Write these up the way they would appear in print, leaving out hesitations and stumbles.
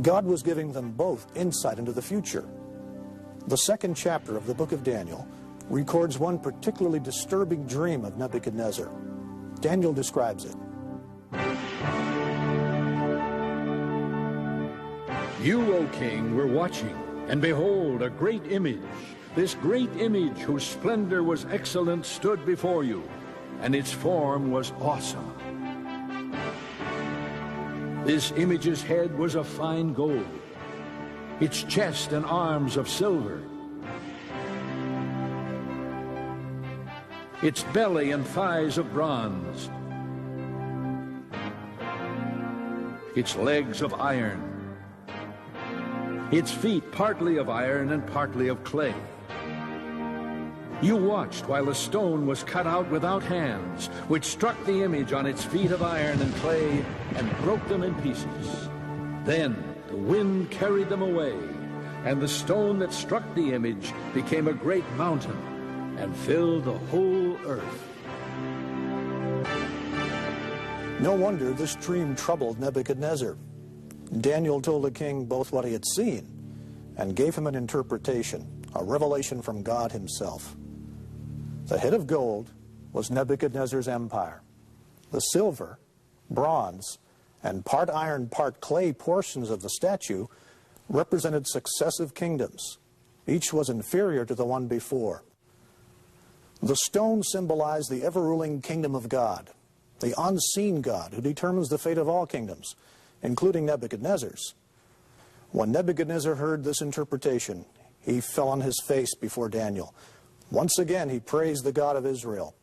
God was giving them both insight into the future. The second chapter of the book of Daniel records one particularly disturbing dream of Nebuchadnezzar. Daniel describes it. You, O king, were watching, and behold, a great image. This great image, whose splendor was excellent, stood before you, and its form was awesome. This image's head was of fine gold, its chest and arms of silver, its belly and thighs of bronze, its legs of iron, its feet partly of iron and partly of clay. You watched while a stone was cut out without hands, which struck the image on its feet of iron and clay and broke them in pieces. Then the wind carried them away, and the stone that struck the image became a great mountain and filled the whole earth. No wonder this dream troubled Nebuchadnezzar. Daniel told the king both what he had seen and gave him an interpretation, a revelation from God himself. The head of gold was Nebuchadnezzar's empire. The silver, bronze, and part iron, part clay portions of the statue represented successive kingdoms. Each was inferior to the one before. The stone symbolized the ever-ruling kingdom of God, the unseen God who determines the fate of all kingdoms, including Nebuchadnezzar's. When Nebuchadnezzar heard this interpretation, he fell on his face before Daniel. Once again, he praised the God of Israel.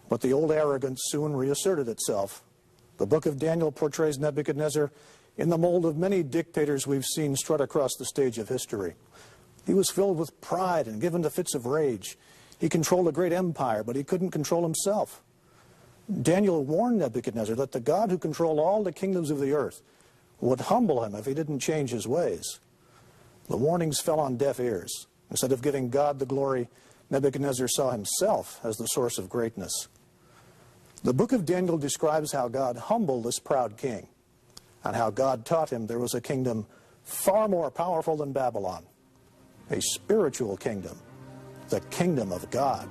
But the old arrogance soon reasserted itself. The book of Daniel portrays Nebuchadnezzar in the mold of many dictators we've seen strut across the stage of history. He was filled with pride and given to fits of rage. He controlled a great empire, but he couldn't control himself. Daniel warned Nebuchadnezzar that the God who controlled all the kingdoms of the earth would humble him if he didn't change his ways. The warnings fell on deaf ears. Instead of giving God the glory, Nebuchadnezzar saw himself as the source of greatness. The book of Daniel describes how God humbled this proud king, and how God taught him there was a kingdom far more powerful than Babylon, a spiritual kingdom, the kingdom of God.